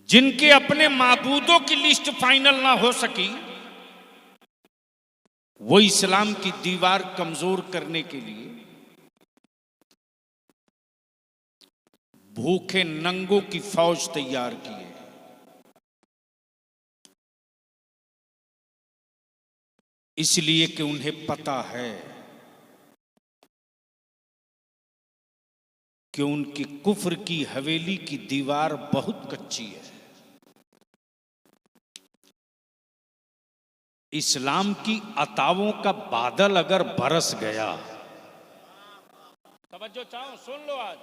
जिनके अपने माबूदों की लिस्ट फाइनल ना हो सकी, वो इस्लाम की दीवार कमजोर करने के लिए भूखे नंगों की फौज तैयार की है। इसलिए कि उन्हें पता है कि उनकी कुफ्र की हवेली की दीवार बहुत कच्ची है। इस्लाम की अतावों का बादल अगर बरस गया, तवज्जो चाहो सुन लो, आज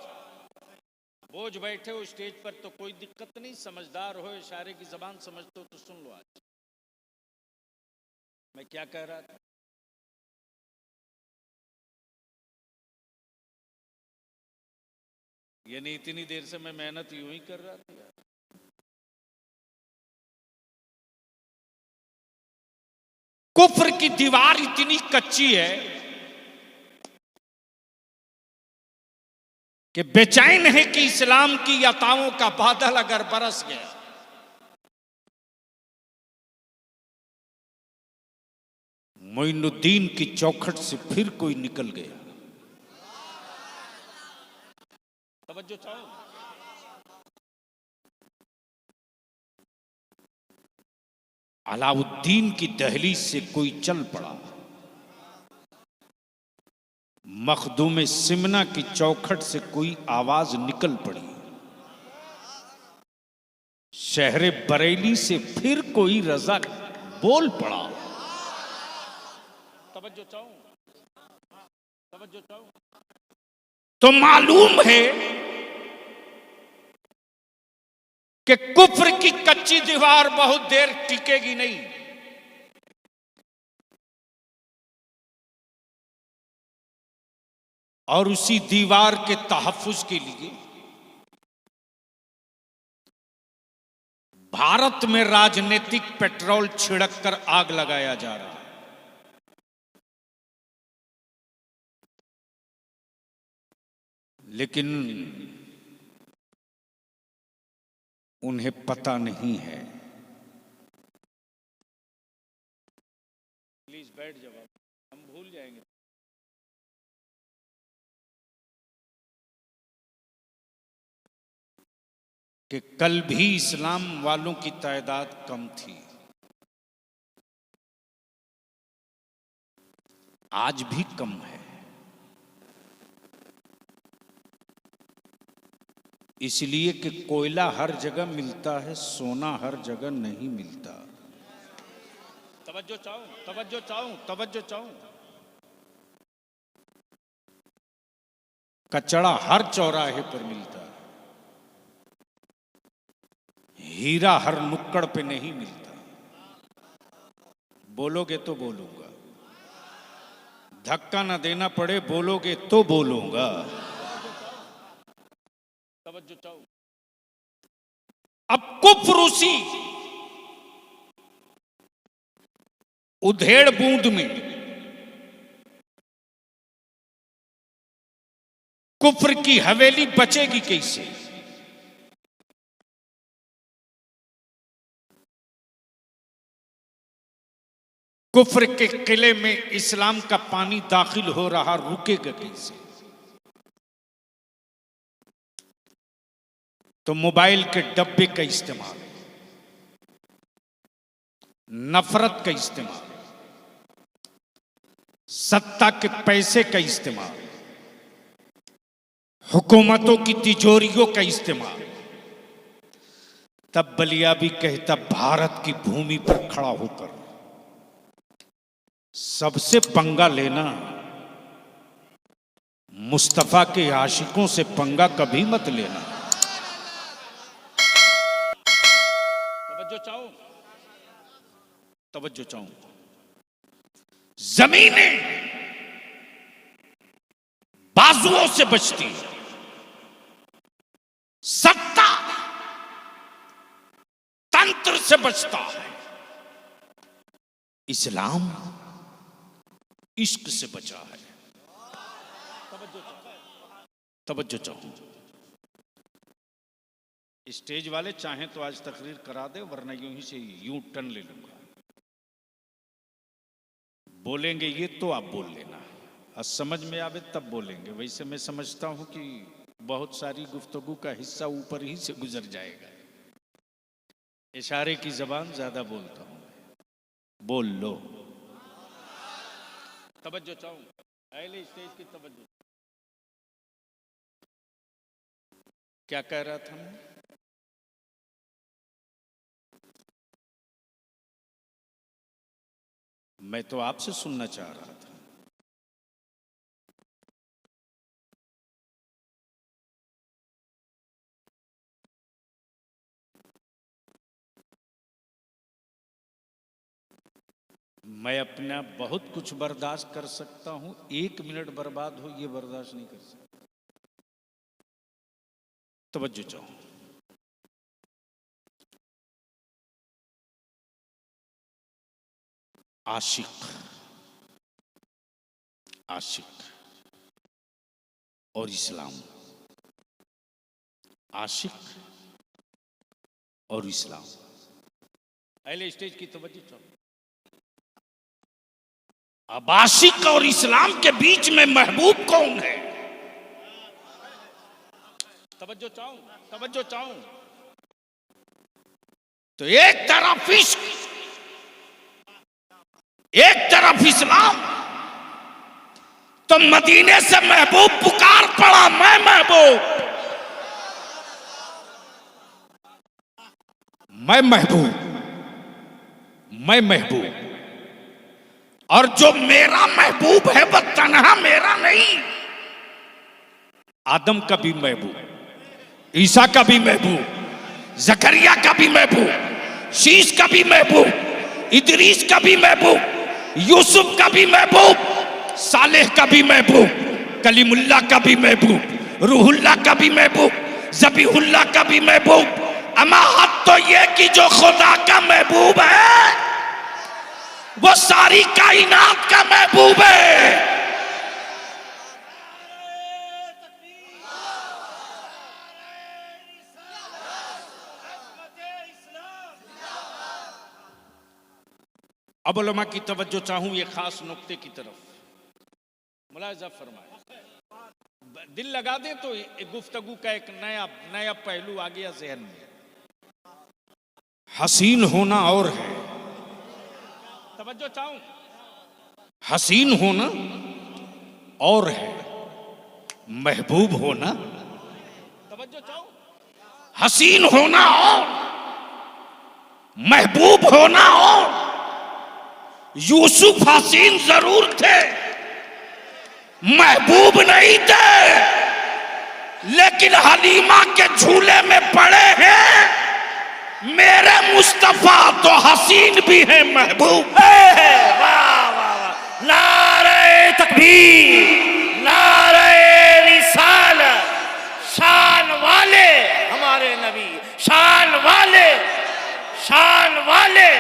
बोझ बैठे हो स्टेज पर तो कोई दिक्कत नहीं, समझदार हो, इशारे की जबान समझते हो तो सुन लो। आज मैं क्या कह रहा था? यानी इतनी देर से मैं मेहनत यूं ही कर रहा था। कुफ्र की दीवार इतनी कच्ची है कि बेचैन है कि इस्लाम की अताओं का बादल अगर बरस गया, मोइनुद्दीन की चौखट से फिर कोई निकल गया। तवज्जो चाहो, अलाउद्दीन की दहलीज से कोई चल पड़ा। मखदूम सिमना की चौखट से कोई आवाज निकल पड़ी। शहर बरेली से फिर कोई रजा बोल पड़ा। तवज्जो चाहो, तवज्जो चाहो। तो मालूम है कि कुफ्र की कच्ची दीवार बहुत देर टिकेगी नहीं। और उसी दीवार के तहफ्फुज के लिए भारत में राजनीतिक पेट्रोल छिड़क कर आग लगाया जा रहा है। लेकिन उन्हें पता नहीं है। प्लीज बैठ जाओ, हम भूल जाएंगे। कि कल भी इस्लाम वालों की तादाद कम थी, आज भी कम है। इसलिए कि कोयला हर जगह मिलता है, सोना हर जगह नहीं मिलता। तवज्जो चाहो, तवज्जो चाहो, तवज्जो चाहो। कचड़ा हर चौराहे पर मिलता है, हीरा हर नुक्कड़ पे नहीं मिलता। बोलोगे तो बोलूंगा, धक्का ना देना पड़े बोलोगे तो बोलूंगा। तवज्जो चाहो। अब कुफ्र उसी उधेड़ बूंद में, कुफ्र की हवेली बचेगी कैसे? कुफ्र के किले में इस्लाम का पानी दाखिल हो रहा, रुकेगा कैसे? तो मोबाइल के डब्बे का इस्तेमाल, नफरत का इस्तेमाल, सत्ता के पैसे का इस्तेमाल, हुकूमतों की तिजोरियों का इस्तेमाल। तब बलिया भी कहता, भारत की भूमि पर खड़ा होकर सबसे पंगा लेना, मुस्तफा के आशिकों से पंगा कभी मत लेना। तवज्जो चाहो, तवज्जो चाहो। जमीनें बाजुओं से बचती, सत्ता तंत्र से बचता है, इस्लाम इश्क से बचा है। तवज्जो चाहो। स्टेज वाले चाहें तो आज तकरीर करा दे, वरना यूं ही से यूं टर्न ले लूंगा। बोलेंगे ये तो आप बोल लेना, और समझ में आवे तब बोलेंगे। वैसे मैं समझता हूं कि बहुत सारी गुफ्तगू का हिस्सा ऊपर ही से गुजर जाएगा। इशारे की जबान ज्यादा बोलता हूं, बोल लो। तवज्जो चाहूंगा, अहले स्टेज की तवज्जो। क्या कह रहा था मैं? मैं तो आपसे सुनना चाह रहा था। मैं अपना बहुत कुछ बर्दाश्त कर सकता हूं, 1 मिनट बर्बाद हो ये बर्दाश्त नहीं कर सकता। तवज्जो चाहो। आशिक, आशिक और इस्लाम, आशिक और इस्लाम। अहले स्टेज की तवज्जो चाहो। अब आशिक और इस्लाम के बीच में महबूब कौन है? तवज्जो चाहूं, तवज्जो चाहूं। तो एक तरफ इश्क, एक तरफ इस्लाम। तो मदीने से महबूब पुकार पड़ा, मैं महबूब, मैं महबूब, मैं महबूब। और जो मेरा महबूब है वह तन्हा मेरा नहीं, आदम का भी महबूब, ईसा का भी महबूब, जकरिया का भी महबूब, शीश का भी महबूब, इदरीस का भी महबूब, यूसुफ का भी महबूब, सालेह का भी महबूब, कलीमुल्लाह का भी महबूब, रूहुल्लाह का भी महबूब, ज़बीहुल्लाह का भी महबूब। अमा हद तो ये कि जो खुदा का महबूब है वो सारी कायनात का महबूब है। अब उलमा की तवज्जो चाहूं ये खास नुक्ते की तरफ, मुलाहिजा फरमाए। दिल लगा दे तो गुफ्तगू का एक नया पहलू आ गया जहन में। हसीन होना और है, तवज्जो चाहूं, हसीन होना और है, महबूब होना, तवज्जो चाहूं, हसीन होना और महबूब होना और। यूसुफ हसीन जरूर थे, महबूब नहीं थे, लेकिन हलीमा के झूले में पड़े हैं मेरे मुस्तफा, तो हसीन भी है, महबूब है। वाह वाह वाह, नारे तकबीर, नारे रिसालत। शान वाले हमारे नबी, शान वाले, शान वाले।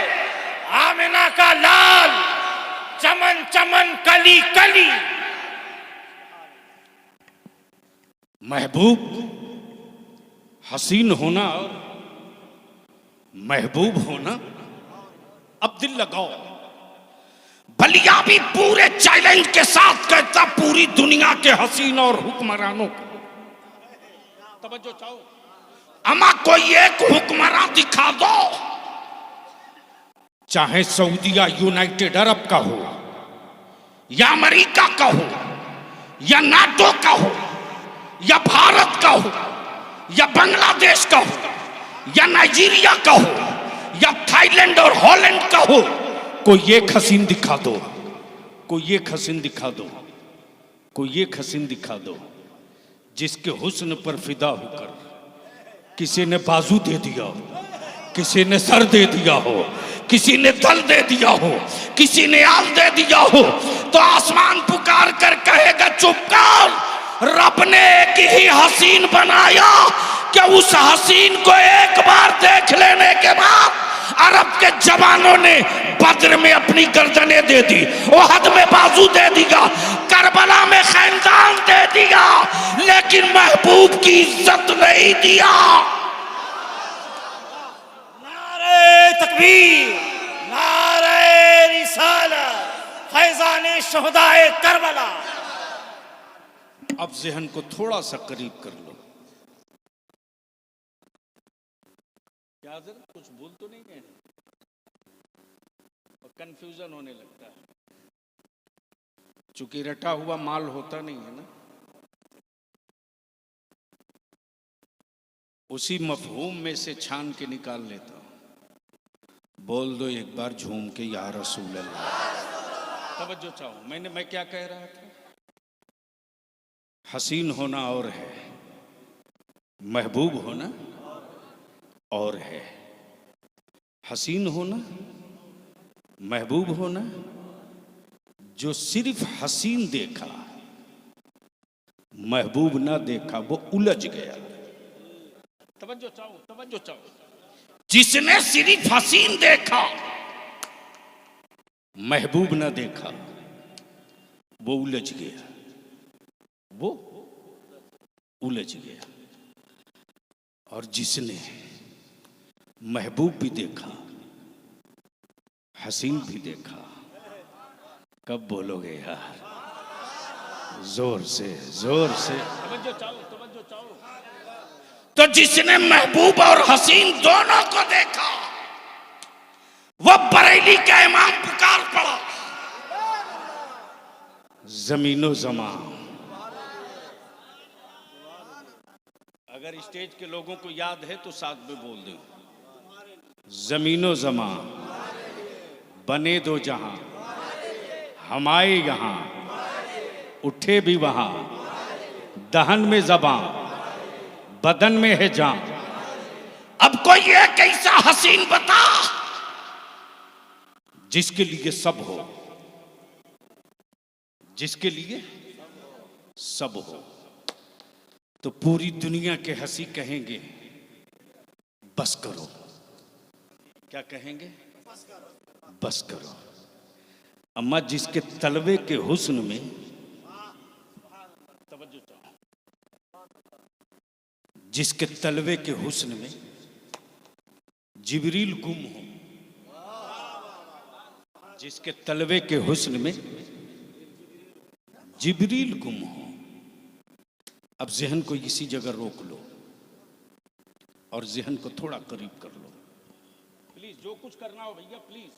आमिना का लाल, चमन चमन कली कली। महबूब, हसीन होना और महबूब होना। अब दिल लगाओ, बलिया भी पूरे चैलेंज के साथ कहता पूरी दुनिया के हसीन और हुक्मरानों को, तवज्जो चाहो, अमा कोई एक हुक्मरान दिखा दो, चाहे सऊदिया यूनाइटेड अरब का हो, या अमेरिका का हो, या नाटो का हो, या भारत का हो, या बांग्लादेश का हो, या नाइजीरिया का हो, या थाईलैंड और हॉलैंड का हो, कोई एक हसीन दिखा दो, कोई एक हसीन दिखा दो, कोई एक हसीन दिखा दो जिसके हुस्न पर फिदा होकर किसी ने बाजू दे दिया हो, किसी ने सर दे दिया हो, किसी ने दल दे दिया हो, किसी ने आल दे दिया हो, तो आसमान पुकार कर कहेगा चुप कर, रब ने एक ही हसीन बनाया कि उस हसीन को एक बार देख लेने के बाद अरब के जवानों ने बद्र में अपनी गर्दनें दे दी, ओहद में बाजू दे दिया, करबला में खैनदान दे दिया, लेकिन महबूब की इज्जत नहीं दिया। तकबीर, नारे रिसालत, फैजाने शुहदाए करबला। अब ज़हन को थोड़ा सा करीब कर लो। क्या जरा कुछ भूल तो नहीं गए? और कंफ्यूजन होने लगता है, चूंकि रटा हुआ माल होता नहीं है ना। उसी मफहूम में से छान के निकाल लेता हूं। बोल दो एक बार झूम के, या रसूल अल्लाह। तवज्जो चाहो, मैं क्या कह रहा था? हसीन होना और है, महबूब होना और है। हसीन होना, महबूब होना, जो सिर्फ हसीन देखा, महबूब ना देखा, वो उलझ गया। तवज्जो चाहो, तवज्जो चाहो। जिसने सिर्फ हसीन देखा, महबूब ना देखा, वो उलझ गया, वो उलझ गया। और जिसने महबूब भी देखा, हसीन भी देखा, कब बोलोगे यार? जोर से, जोर से। तवज्जो चाहो, तवज्जो चाहो। तो जिसने महबूब और हसीन दोनों को देखा, वो बरेली का इमाम पुकार पड़ा, जमीनो जमान। अगर स्टेज के लोगों को याद है तो साथ में बोल दो, जमीनो जमान बने दो जहां, हम आए यहां, उठे भी वहां, दहन में जबां, बदन में है जान। अब कोई एक ऐसा हसीन बता जिसके लिए सब हो, जिसके लिए सब हो। तो पूरी दुनिया के हंसी कहेंगे बस करो। क्या कहेंगे? बस करो। अम्मा जिसके तलवे के हुस्न में, जिसके तलवे के हुस्न में जिब्रील गुम हो, जिसके तलवे के हुस्न में जिब्रील गुम हो। अब जहन को इसी जगह रोक लो और जहन को थोड़ा करीब कर लो। प्लीज जो कुछ करना हो भैया, प्लीज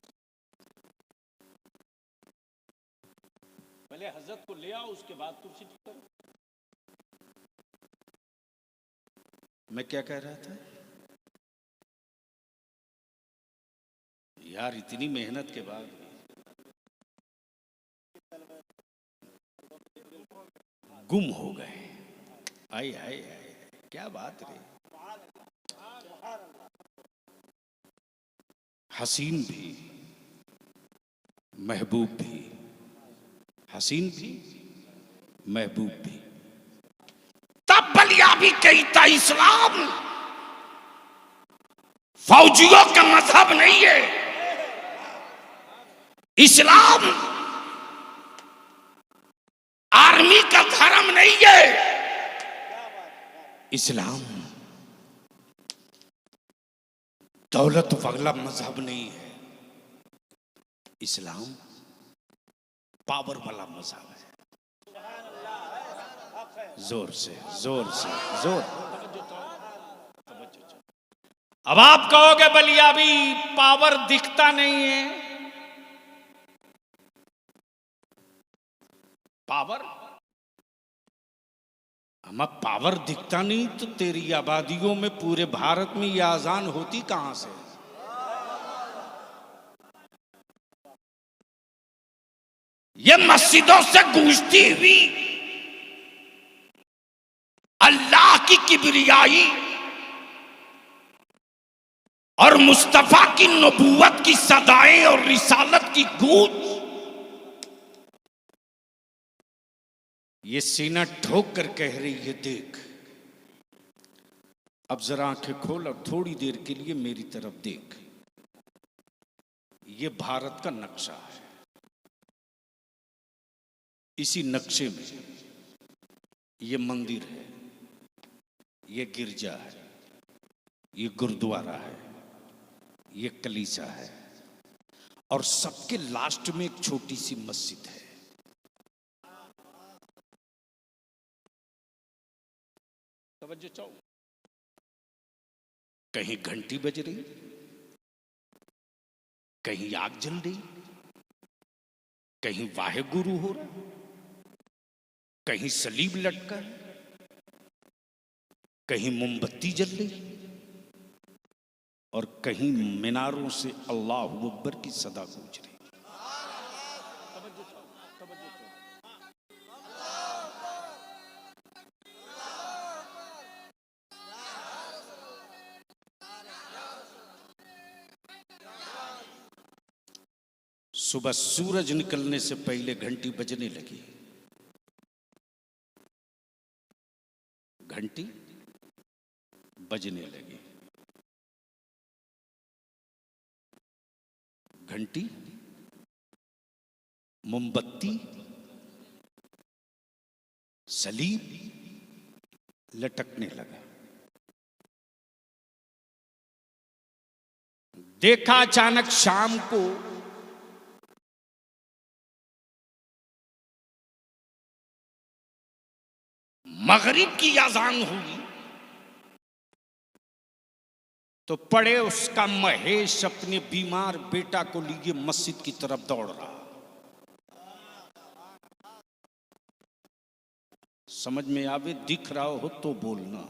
पहले हजरत को ले आओ, उसके बाद कुर्सी ठीक करो। मैं क्या कह रहा था यार? इतनी मेहनत के बाद गुम हो गए। आए आए आए, क्या बात रे। हसीन भी, महबूब भी, हसीन भी, महबूब भी। तब बलिया भी कहता इस्लाम फौजियों का मजहब नहीं है, इस्लाम आर्मी का धर्म नहीं है, इस्लाम दौलत वाला मजहब नहीं है, इस्लाम पावर वाला मजहब है। जोर से, जोर से, जोर। अब आप कहोगे बलिया भी पावर दिखता नहीं है। पावर, हम पावर दिखता नहीं तो तेरी आबादियों में पूरे भारत में ये आजान होती कहां से? ये मस्जिदों से गूंजती हुई अल्लाह की किबरियाई और मुस्तफा की नबूवत की सदाएं और रिसालत की गूंज, ये सीना ठोक कर कह रही है देख। अब जरा आंखें खोल और थोड़ी देर के लिए मेरी तरफ देख। ये भारत का नक्शा है, इसी नक्शे में ये मंदिर है, ये गिरजा है, ये गुरुद्वारा है, ये कलीसा है और सबके लास्ट में एक छोटी सी मस्जिद है। तवज्जो चाहो, कहीं घंटी बज रही, कहीं आग जल रही, कहीं वाहे गुरु हो रहा, कहीं सलीब लटका है, कहीं मोमबत्ती जल रही और कहीं मीनारों से अल्लाह अकबर की सदा गूंज रही। सुबह सूरज निकलने से पहले घंटी बजने लगी। घंटी बजने लगी, घंटी, मोमबत्ती, सलीब लटकने लगा। देखा अचानक शाम को मगरिब की अजान हुई तो पड़े उसका महेश अपने बीमार बेटा को लिए मस्जिद की तरफ दौड़ रहा। समझ में आवे, दिख रहा हो तो बोलना,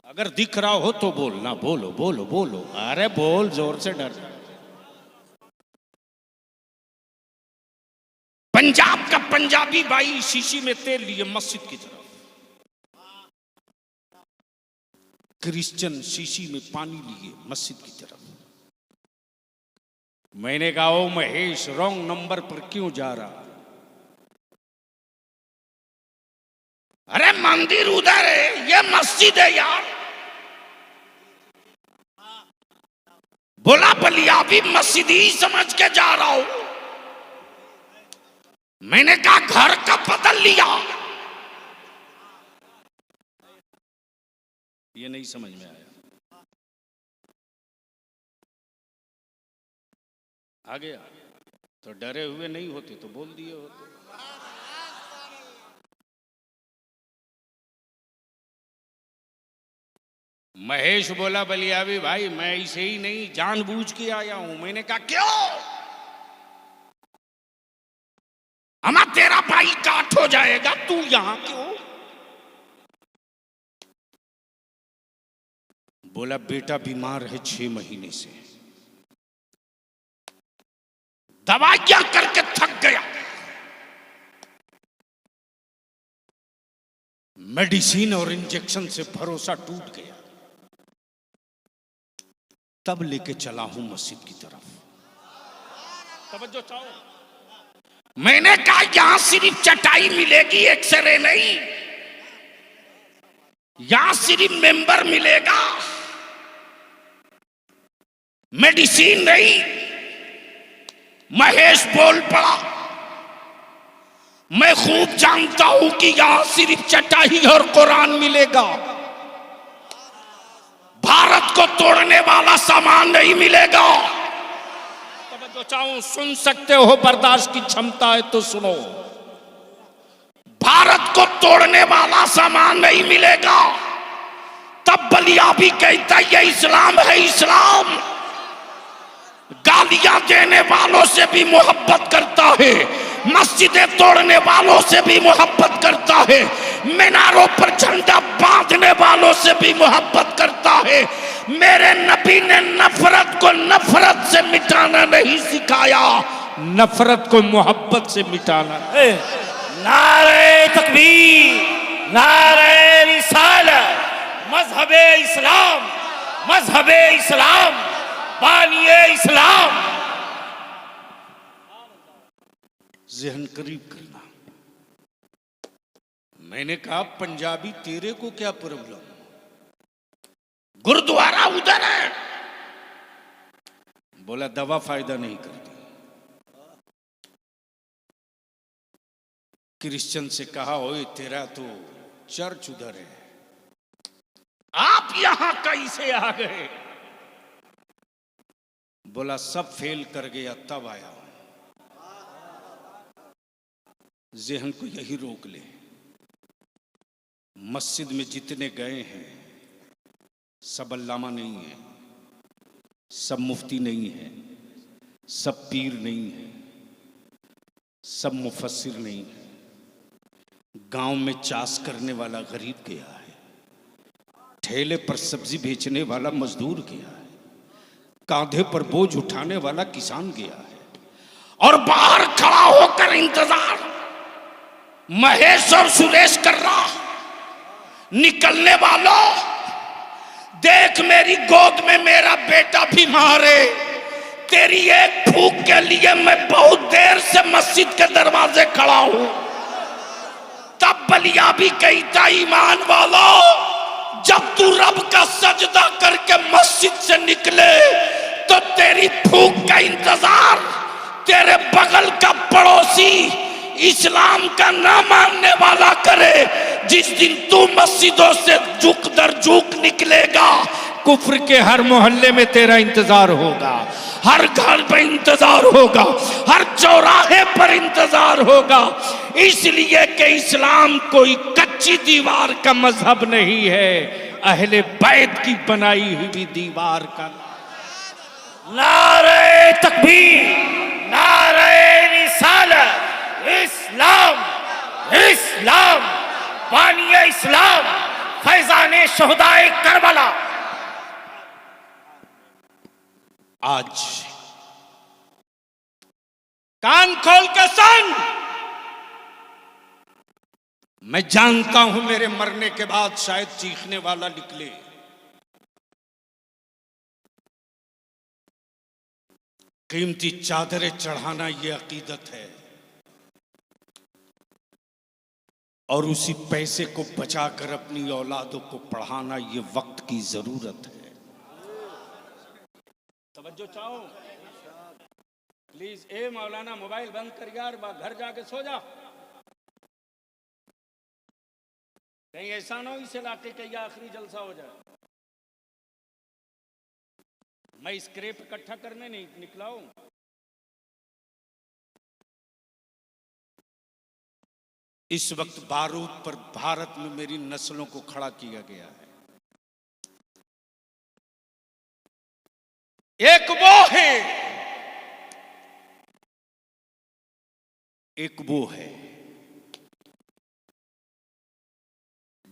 अगर दिख रहा हो तो बोलना। बोलो बोलो बोलो, अरे बोल जोर से, डर। पंजाब का पंजाबी भाई शीशी में तेल लिए मस्जिद की तरफ, क्रिश्चियन शीशी में पानी लिए मस्जिद की तरफ। मैंने कहा ओ महेश, रॉन्ग नंबर पर क्यों जा रहा? अरे मंदिर उधर है, ये मस्जिद है यार। बोला बलिया भी मस्जिद ही समझ के जा रहा हूं। मैंने कहा घर का बदल लिया। ये नहीं समझ में आया, आ गया तो डरे हुए नहीं होते तो बोल दिए होते। महेश बोला बलियावी भाई, मैं इसे ही नहीं जानबूझ के आया हूं। मैंने कहा क्यों? हमा तेरा भाई काट हो जाएगा, तू यहां क्यों? बोला बेटा बीमार है 6 महीने से, दवाइयां करके थक गया, मेडिसिन और इंजेक्शन से भरोसा टूट गया, तब लेके चला हूं मस्जिद की तरफ। तवज्जो चाहो, मैंने कहा यहां सिर्फ चटाई मिलेगी, एक्सरे नहीं। यहां सिर्फ मेंबर मिलेगा, मेडिसिन नहीं। महेश बोल पड़ा, मैं खूब जानता हूं कि यहां सिर्फ चटाई और कुरान मिलेगा, भारत को तोड़ने वाला सामान नहीं मिलेगा। तवज्जो चाहूं, सुन सकते हो, बर्दाश्त की क्षमता है तो सुनो। भारत को तोड़ने वाला सामान नहीं मिलेगा। तब बलिया भी कहता ये इस्लाम है, इस्लाम गालियां देने वालों से भी मोहब्बत करता है, मस्जिदें तोड़ने वालों से भी मोहब्बत करता है, मीनारों पर झंडा बांधने वालों से भी मोहब्बत करता है। मेरे नबी ने नफरत को नफरत से मिटाना नहीं सिखाया, नफरत को मोहब्बत से मिटाना। नारे तकबीर, नारे रिसालत, मजहबे इस्लाम, मजहबे इस्लाम, बानिए इस्लाम। जहन करीब करना। मैंने कहा पंजाबी तेरे को क्या प्रॉब्लम? गुरुद्वारा उधर है। बोला दवा फायदा नहीं करती। क्रिश्चियन से कहा ओए तेरा तो चर्च उधर है, आप यहां कैसे आ गए? बोला सब फेल कर गया तब आया। ज़हन को यही रोक ले। मस्जिद में जितने गए हैं सब अल्लामा नहीं है, सब मुफ्ती नहीं है, सब पीर नहीं है, सब मुफस्सिर नहीं है। गांव में चास करने वाला गरीब गया है, ठेले पर सब्जी बेचने वाला मजदूर गया है, कांधे पर बोझ उठाने वाला किसान गया है, और बाहर खड़ा होकर इंतजार महेश और सुरेश कर रहा। निकलने वालों, देख मेरी गोद में मेरा बेटा बीमार है। तेरी एक फूंक के लिए मैं बहुत देर से मस्जिद के दरवाजे खड़ा हूं। तब बलिया भी कही था, ईमान वालों, जब तू रब का सजदा करके मस्जिद से निकले तो तेरी फूंक का इंतजार तेरे बगल का पड़ोसी इस्लाम का ना मानने वाला करे। जिस दिन तू मस्जिदों से झुक दर झुक निकलेगा, कुफ्र के हर मोहल्ले में तेरा इंतजार होगा, हर घर पर इंतजार होगा, हर चौराहे पर इंतजार होगा। इसलिए कि इस्लाम कोई कच्ची दीवार का मजहब नहीं है, अहले बैत की बनाई हुई दीवार का। नारे तकबीर, नारे रिसालत, इस्लाम इस्लाम, बानिए इस्लाम, फैजाने शहुदाए करबला। आज कान खोल के सुन, मैं जानता हूं मेरे मरने के बाद शायद चीखने वाला निकले। कीमती चादरें चढ़ाना यह अकीदत है, और उसी पैसे को बचाकर अपनी औलादों को पढ़ाना यह वक्त की जरूरत है। तवज्जो चाहो प्लीज। ए मौलाना मोबाइल बंद कर यार, घर जाके सो जा। कहीं ऐसा ना हो इस इलाके का यह आखिरी जलसा हो जाए। मैं स्क्रैप इकट्ठा करने नहीं निकला हूं। इस वक्त बारूद पर भारत में मेरी नस्लों को खड़ा किया गया है। एक वो है, एक वो है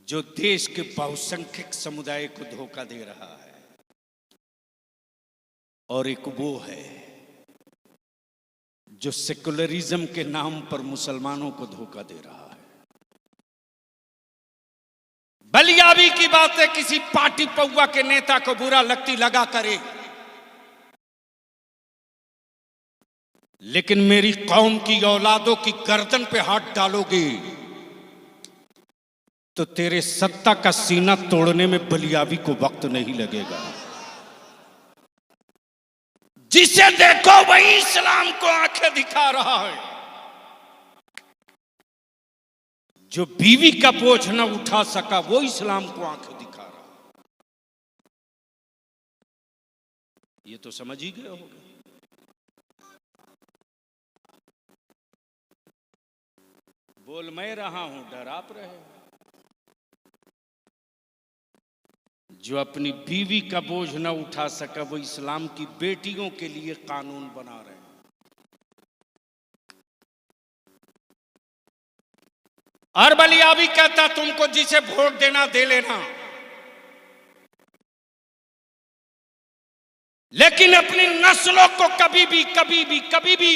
जो देश के बहुसंख्यक समुदाय को धोखा दे रहा है, और एक वो है जो सेकुलरिज्म के नाम पर मुसलमानों को धोखा दे रहा है। बलियाबी की बातें किसी पार्टी पौवा के नेता को बुरा लगती लगा करे, लेकिन मेरी कौम की औलादों की गर्दन पे हाथ डालोगे तो तेरे सत्ता का सीना तोड़ने में बलियाबी को वक्त नहीं लगेगा। जिसे देखो वही इस्लाम को आंखें दिखा रहा है। जो बीवी का बोझ न उठा सका वो इस्लाम को आंखें दिखा रहा है। ये तो समझ ही गए होगे। बोल मैं रहा हूं, डर आप रहे। जो अपनी बीवी का बोझ न उठा सका वो इस्लाम की बेटियों के लिए कानून बना रहे हैं। और बलियाबी कहता तुमको जिसे वोट देना दे लेना, लेकिन अपनी नस्लों को कभी भी कभी भी कभी भी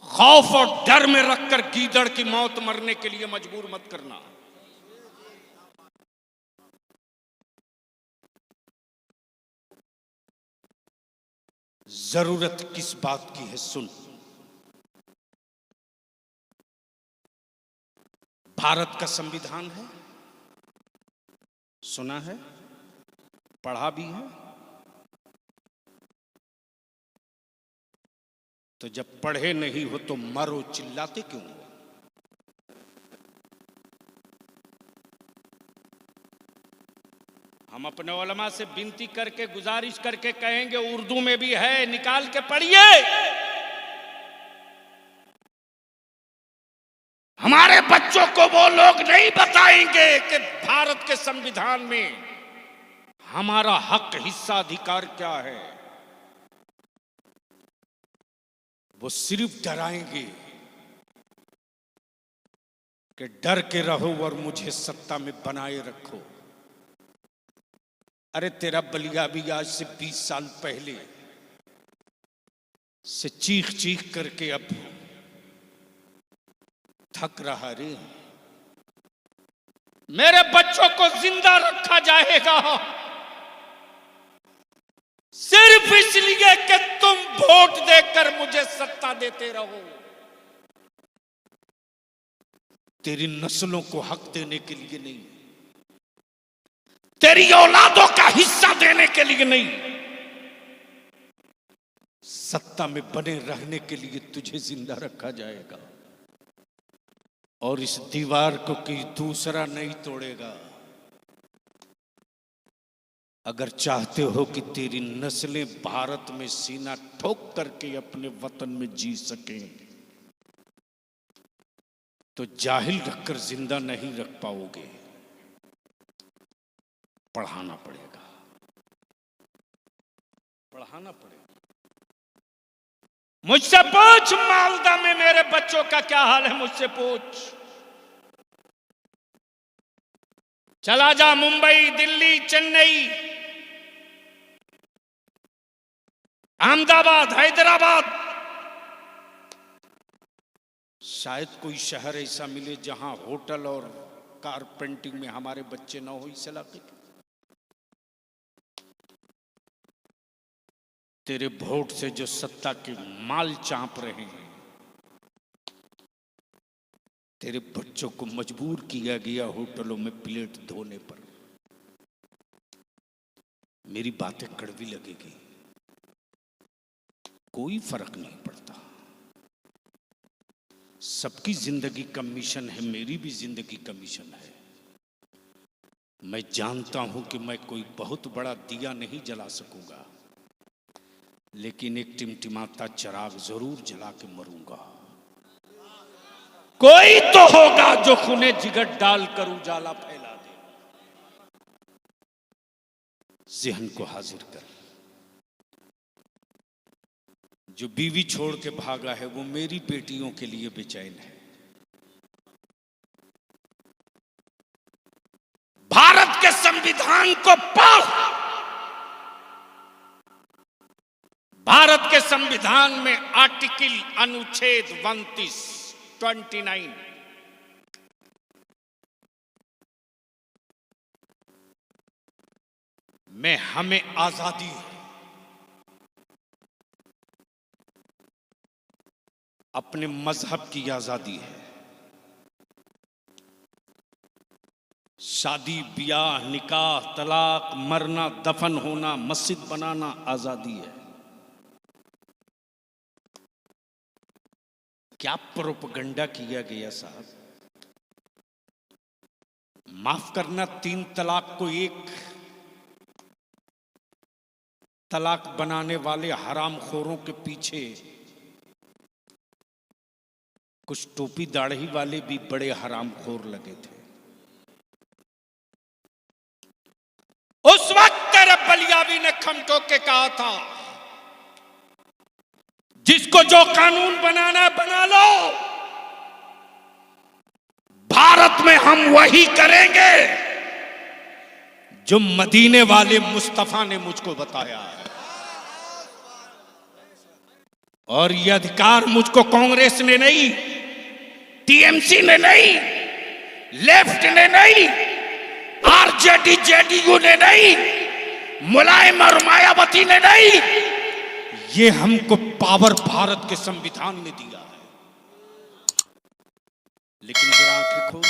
खौफ और डर में रखकर गीदड़ की मौत मरने के लिए मजबूर मत करना। जरूरत किस बात की है सुन। भारत का संविधान है, सुना है, पढ़ा भी है। तो जब पढ़े नहीं हो तो मरो, चिल्लाते क्यों हो? हम अपने उलमा से विनती करके गुजारिश करके कहेंगे, उर्दू में भी है, निकाल के पढ़िए। हमारे बच्चों को वो लोग नहीं बताएंगे कि भारत के संविधान में हमारा हक, हिस्सा, अधिकार क्या है। वो सिर्फ डराएंगे कि डर के रहो और मुझे सत्ता में बनाए रखो। अरे तेरा बलिया भी आज से 20 साल पहले से चीख चीख करके अब थक रहा रे। मेरे बच्चों को जिंदा रखा जाएगा सिर्फ इसलिए कि तुम वोट देकर मुझे सत्ता देते रहो। तेरी नस्लों को हक देने के लिए नहीं, तेरी औलादों का हिस्सा देने के लिए नहीं, सत्ता में बने रहने के लिए तुझे जिंदा रखा जाएगा। और इस दीवार को कोई दूसरा नहीं तोड़ेगा। अगर चाहते हो कि तेरी नस्लें भारत में सीना ठोक करके अपने वतन में जी सकें, तो जाहिल रखकर जिंदा नहीं रख पाओगे, पढ़ाना पड़ेगा, पढ़ाना पड़ेगा। मुझसे पूछ मालदा में मेरे बच्चों का क्या हाल है, मुझसे पूछ। चला जा मुंबई, दिल्ली, चेन्नई, अहमदाबाद, हैदराबाद, शायद कोई शहर ऐसा मिले जहां होटल और कारपेंटिंग में हमारे बच्चे ना हो इस इलाके के। तेरे वोट से जो सत्ता के माल चाप रहे हैं, तेरे बच्चों को मजबूर किया गया होटलों में प्लेट धोने पर। मेरी बातें कड़वी लगेगी, कोई फर्क नहीं पड़ता। सबकी जिंदगी का मिशन है, मेरी भी जिंदगी का मिशन है। मैं जानता हूं कि मैं कोई बहुत बड़ा दिया नहीं जला सकूंगा, लेकिन एक टिमटिमाता चिराग जरूर जला के मरूंगा। कोई तो होगा जो खूने जिगर डालकर उजाला फैला दे। ज़हन को हाजिर कर। जो बीवी छोड़ के भागा है वो मेरी बेटियों के लिए बेचैन है। भारत के संविधान को पढ़। भारत के संविधान में आर्टिकल अनुच्छेद 29 में हमें आजादी है, अपने मजहब की आजादी है, शादी ब्याह निकाह तलाक मरना दफन होना मस्जिद बनाना आजादी है। क्या प्रोपगंडा किया गया साहब। माफ करना, 3 तलाक को 1 तलाक बनाने वाले हरामखोरों के पीछे कुछ टोपी दाढ़ी वाले भी बड़े हरामखोर लगे थे। उस वक्त तेरे बलियावी ने खम ठोक के कहा था, जिसको जो कानून बनाना बना लो, भारत में हम वही करेंगे जो मदीने वाले मुस्तफा ने मुझको बताया है। और यह अधिकार मुझको कांग्रेस ने नहीं, टीएमसी ने नहीं, लेफ्ट ने नहीं, आरजेडी जेडीयू ने नहीं, मुलायम और मायावती ने नहीं, ये हमको पावर भारत के संविधान ने दिया है। लेकिन जरा आंखें खोल,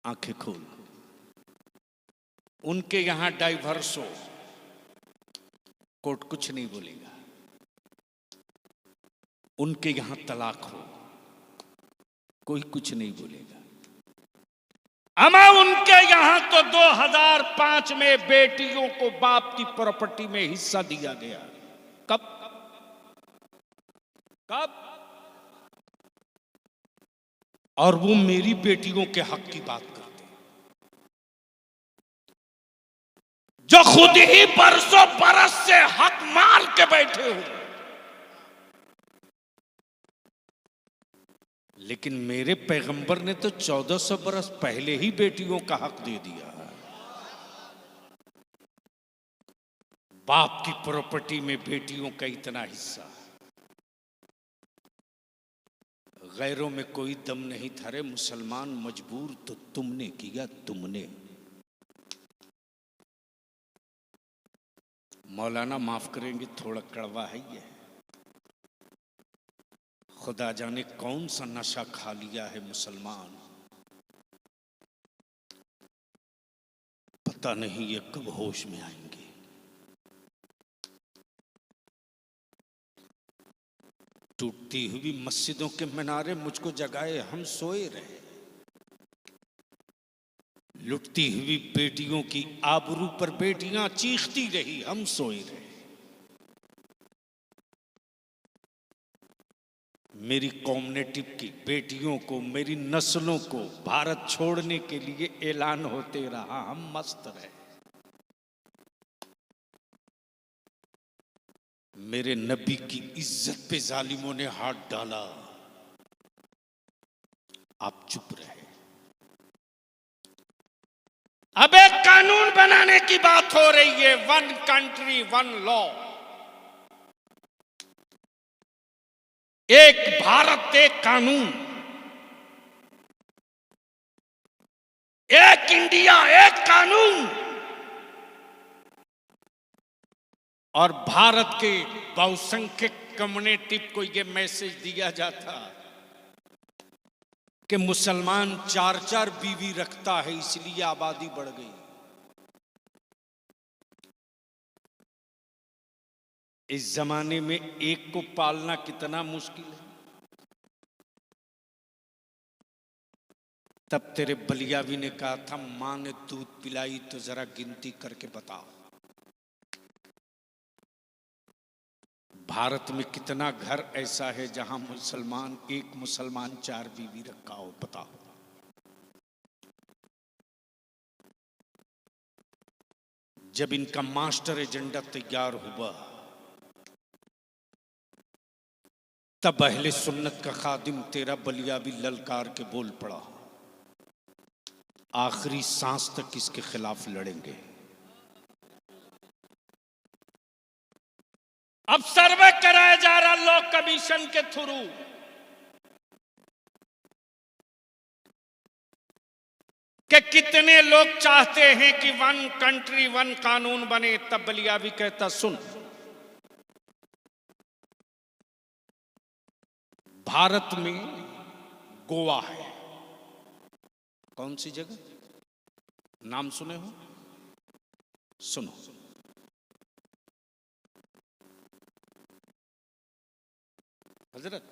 आंखें खोल। उनके यहां डाइवर्स हो, कोर्ट कुछ नहीं बोलेगा। उनके यहां तलाक हो, कोई कुछ नहीं बोलेगा। अमा उनके यहां तो 2005 में बेटियों को बाप की प्रॉपर्टी में हिस्सा दिया गया। कब कब? और वो मेरी बेटियों के हक की बात करते हैं, जो खुद ही बरसों बरस से हक मार के बैठे हो। लेकिन मेरे पैगंबर ने तो 1400 बरस पहले ही बेटियों का हक दे दिया। बाप की प्रॉपर्टी में बेटियों का इतना हिस्सा, गैरों में कोई दम नहीं था रे मुसलमान, मजबूर तो तुमने किया, तुमने। मौलाना माफ करेंगे, थोड़ा कड़वा है ये। खुदा जाने कौन सा नशा खा लिया है मुसलमान, पता नहीं ये कब होश में आएंगे। टूटती हुई मस्जिदों के मीनारे मुझको जगाए, हम सोए रहे। लुटती हुई बेटियों की आबरू पर बेटियां चीखती रही, हम सोए रहे। मेरी कम्युनिटी की बेटियों को, मेरी नस्लों को भारत छोड़ने के लिए ऐलान होते रहा, हम मस्त रहे। मेरे नबी की इज्जत पे जालिमों ने हाथ डाला, आप चुप रहे। अब एक कानून बनाने की बात हो रही है, 1 कंट्री 1 लॉ, एक भारत एक कानून, एक इंडिया एक कानून। और भारत के बहुसंख्यक कम्युनिटी को यह मैसेज दिया जाता कि मुसलमान 4-4 बीवी रखता है, इसलिए आबादी बढ़ गई। इस जमाने में एक को पालना कितना मुश्किल है। तब तेरे बलियावी ने कहा था, मां ने दूध पिलाई तो जरा गिनती करके बताओ। भारत में कितना घर ऐसा है जहां एक मुसलमान 4 बीवी रखा हो, बताओ। जब इनका मास्टर एजेंडा तैयार हुआ, तब अहले सुन्नत का खादिम तेरा बलियावी ललकार के बोल पड़ा, आखिरी सांस तक इसके खिलाफ लड़ेंगे। अब सर्वे कराया जा रहा लॉ कमीशन के थ्रू, कि कितने लोग चाहते हैं कि 1 कंट्री 1 कानून बने। तब बलियावी कहता, सुन, भारत में गोवा है, कौन सी जगह, नाम सुने हो? सुनो, हजरत,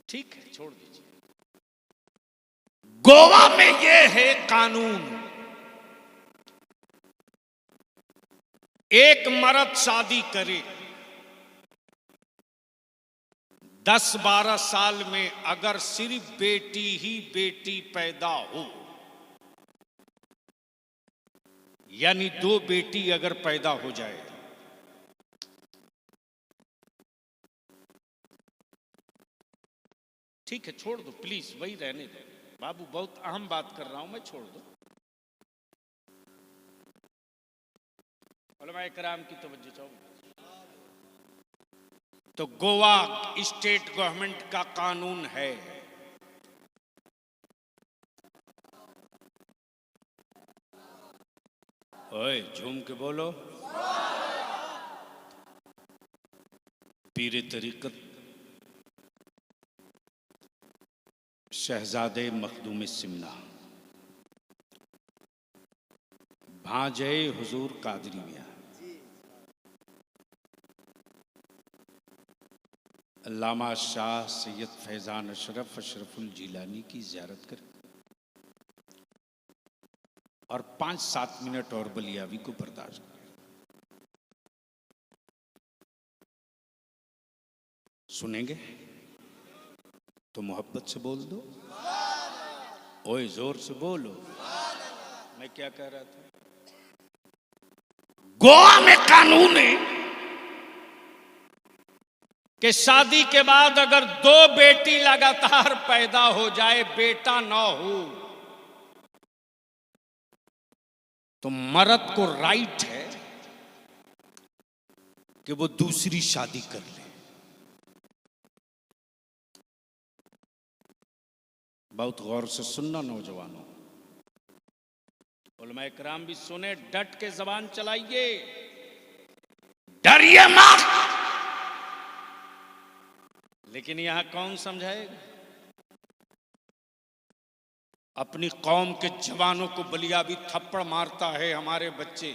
ठीक है छोड़ दीजिए। गोवा में ये है कानून, एक मर्द शादी करे, 10-12 साल में अगर सिर्फ बेटी ही बेटी पैदा हो, यानी 2 बेटी अगर पैदा हो जाए, ठीक है छोड़ दो प्लीज, वही रहने दो बाबू, बहुत अहम बात कर रहा हूं मैं, छोड़ दो। उलमा इकराम की तवज्जो चाहूंगा। तो गोवा स्टेट गवर्नमेंट का कानून है, ओए झूम के बोलो, पीरे तरीकत शहजादे मखदूम सिमना, भांजे हुजूर कादरी मियां, अल्लामा शाह सैयद फैजान अशरफ अशरफुल जिलानी की ज़ियारत करें और 5-7 मिनट और बलियावी को बर्दाश्त करें। सुनेंगे तो मोहब्बत से बोल दो, ओए जोर से बोलो। मैं क्या कह रहा था? गोवा में कानून है कि शादी के बाद अगर 2 बेटी लगातार पैदा हो जाए, बेटा ना हो, तो मर्द को राइट है कि वो दूसरी शादी कर ले। बहुत गौर से सुनना नौजवानों, उलमा इकराम भी सुने, डट के जबान चलाइए, डरिए मत। लेकिन यहां कौन समझाएगा? अपनी कौम के जवानों को बलियावी थप्पड़ मारता है। हमारे बच्चे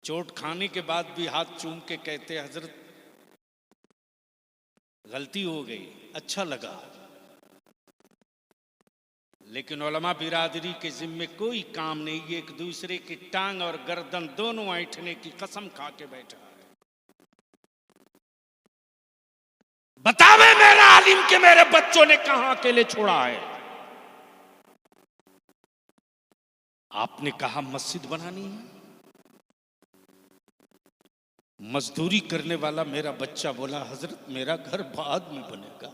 चोट खाने के बाद भी हाथ चूम के कहते, हजरत गलती हो गई, अच्छा लगा। लेकिन उलमा बिरादरी के जिम्मे कोई काम नहीं, एक दूसरे की टांग और गर्दन दोनों ऐंठने की कसम खा के बैठा है। बतावे मेरा आलिम के मेरे बच्चों ने कहां अकेले छोड़ा है? आपने कहा मस्जिद बनानी है, मजदूरी करने वाला मेरा बच्चा बोला, हजरत मेरा घर बाद में बनेगा,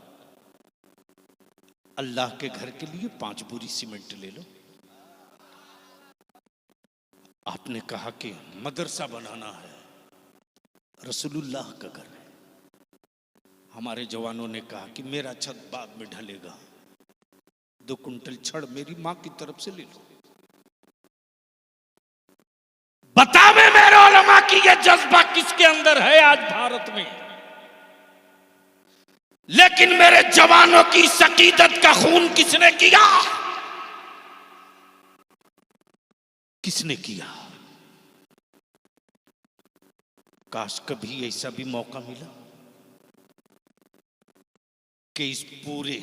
अल्लाह के घर के लिए 5 बोरी सीमेंट ले लो। आपने कहा कि मदरसा बनाना है, रसूलुल्लाह का घर है। हमारे जवानों ने कहा कि मेरा छत बाद में ढलेगा, 2 कुंटल छड़ मेरी मां की तरफ से ले लो। बतावे मेरे उलमा की यह जज्बा किसके अंदर है आज भारत में? लेकिन मेरे जवानों की सकीदत का खून किसने किया? किसने किया? काश कभी ऐसा भी मौका मिला कि इस पूरे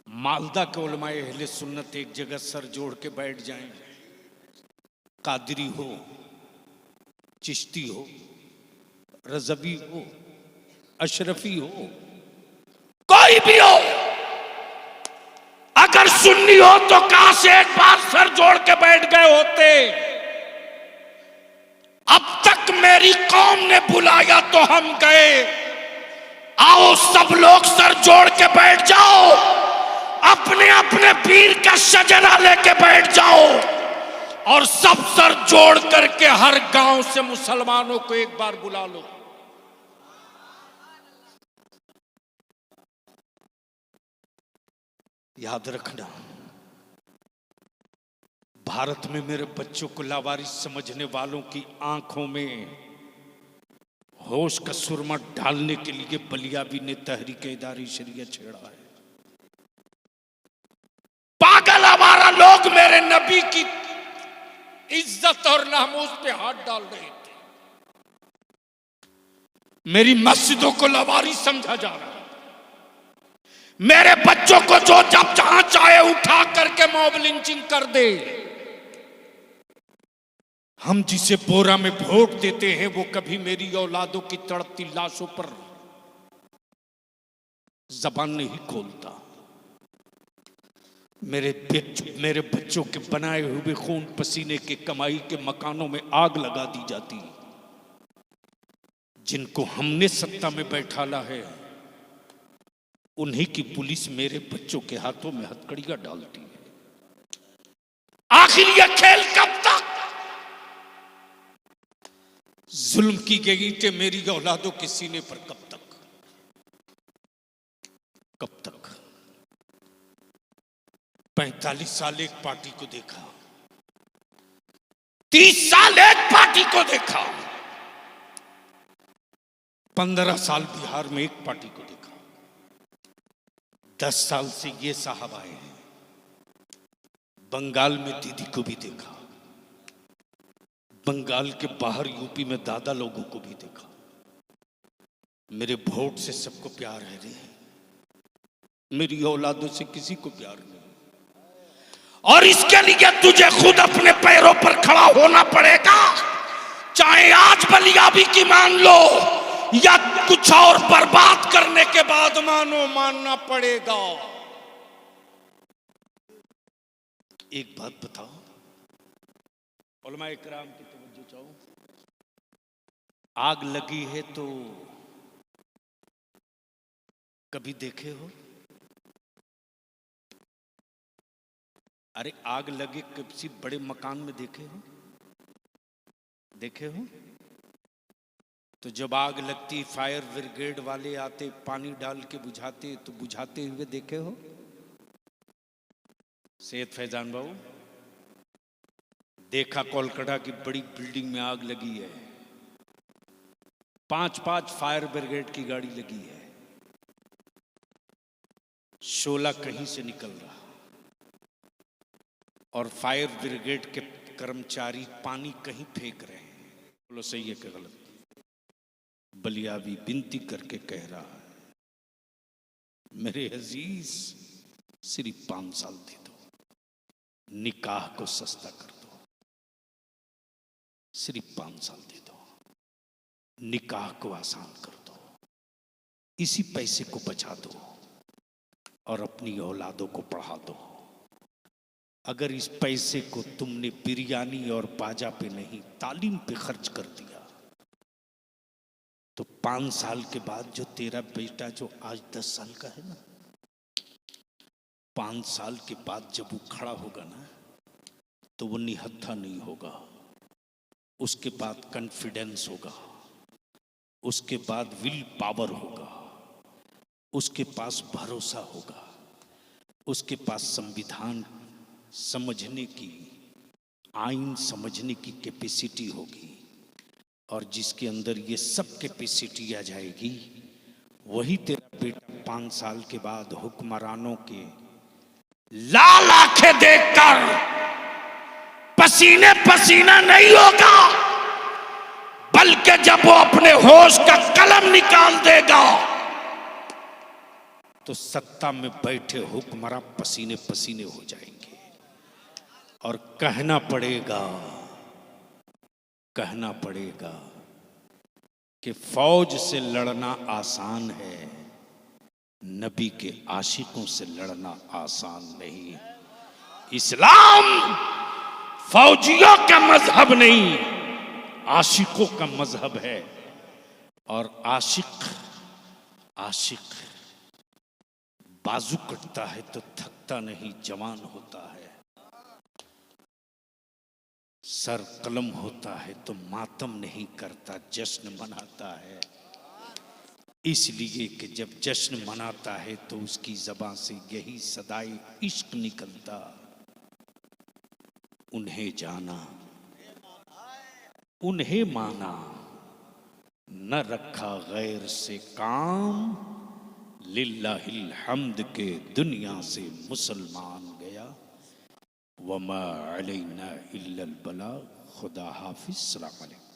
मालदा के उलमाए अहले सुन्नत एक जगह सर जोड़ के बैठ जाएं। कादरी हो, चिश्ती हो, रज़वी हो, अशरफी हो, कोई भी हो, अगर सुन्नी हो तो काश एक बार सर जोड़ के बैठ गए होते। अब तक मेरी कौम ने बुलाया तो हम गए। आओ सब लोग सर जोड़ के बैठ जाओ, अपने अपने पीर का शजरा लेके बैठ जाओ और सब सर जोड़ करके हर गांव से मुसलमानों को एक बार बुला लो। याद रखना, भारत में मेरे बच्चों को लावारिस समझने वालों की आंखों में होश का सुरमा डालने के लिए बलियावी ने तहरीक इदारी शरीयत छेड़ा है। पागल आवारा लोग मेरे नबी की इज्जत और नामूस पे हाथ डाल रहे थे। मेरी मस्जिदों को लावारिस समझा जा रहा है। मेरे बच्चों को जो जब जहां चाहे उठा करके मॉब लिंचिंग कर दे। हम जिसे बोरा में वोट देते हैं वो कभी मेरी औलादों की तड़पती लाशों पर जबान नहीं खोलता। मेरे बच्चों के बनाए हुए खून पसीने के कमाई के मकानों में आग लगा दी जाती। जिनको हमने सत्ता में बैठाला है उन्हीं की पुलिस मेरे बच्चों के हाथों में हथकड़ियां डालती है। आखिर यह खेल कब तक? जुल्म की गई ईंटें मेरी औलादों के सीने पर कब तक? कब तक? 45 साल एक पार्टी को देखा, 30 साल एक पार्टी को देखा, 15 साल बिहार में एक पार्टी को देखा, 10 साल से ये साहब आए हैं, बंगाल में दीदी को भी देखा, बंगाल के बाहर यूपी में दादा लोगों को भी देखा। मेरे वोट से सबको प्यार है रे, मेरी औलादों से किसी को प्यार नहीं। और इसके लिए तुझे खुद अपने पैरों पर खड़ा होना पड़ेगा, चाहे आज बलियाबी की मान लो या कुछ और बर्बाद करने के बाद मानना पड़ेगा। एक बात बताओ, उलमा इकराम की तवज्जो चाहो, आग लगी है तो कभी देखे हो? अरे आग लगे किसी बड़े मकान में देखे हो? देखे हो? तो जब आग लगती फायर ब्रिगेड वाले आते, पानी डाल के बुझाते, तो बुझाते हुए देखे हो? सैयद फैजान बाबू, देखा कोलकाता की बड़ी बिल्डिंग में आग लगी है, 5-5 फायर ब्रिगेड की गाड़ी लगी है, शोला कहीं से निकल रहा और फायर ब्रिगेड के कर्मचारी पानी कहीं फेंक रहे हैं। बोलो सही है कि गलत? बलियाबी विनती करके कह रहा है, मेरे अजीज सिर्फ 5 साल दे दो, निकाह को सस्ता कर दो, सिर्फ 5 साल दे दो, निकाह को आसान कर दो, इसी पैसे को बचा दो और अपनी औलादों को पढ़ा दो। अगर इस पैसे को तुमने बिरयानी और बाजा पे नहीं, तालीम पे खर्च कर दिया, तो 5 साल के बाद जो तेरा बेटा जो आज 10 साल का है ना, 5 साल के बाद जब वो खड़ा होगा ना, तो वो निहत्था नहीं होगा, उसके बाद कॉन्फिडेंस होगा, उसके बाद विल पावर होगा, उसके पास भरोसा होगा, उसके पास संविधान समझने की, आइन समझने की कैपेसिटी होगी। और जिसके अंदर ये सब कैपेसिटी आ जाएगी, वही तेरा बेटा 5 साल के बाद हुक्मरानों के लाल आंखें देखकर पसीने पसीना नहीं होगा, बल्कि जब वो अपने होश का कलम निकाल देगा तो सत्ता में बैठे हुक्मरान पसीने पसीने हो जाएंगे और कहना पड़ेगा कि फौज से लड़ना आसान है, नबी के आशिकों से लड़ना आसान नहीं। इस्लाम फौजियों का मजहब नहीं, आशिकों का मजहब है। और आशिक बाजू कटता है तो थकता नहीं, जवान होता है। सर कलम होता है तो मातम नहीं करता, जश्न मनाता है। इसलिए कि जब जश्न मनाता है तो उसकी ज़बान से यही सदाए इश्क निकलता, उन्हें जाना उन्हें माना, न रखा गैर से काम, लिल्लाहिल हम्द के दुनिया से मुसलमान गया। वमा अलैना इल्लल बलाग। खुदा हाफिज। अस्सलाम वालेकुम।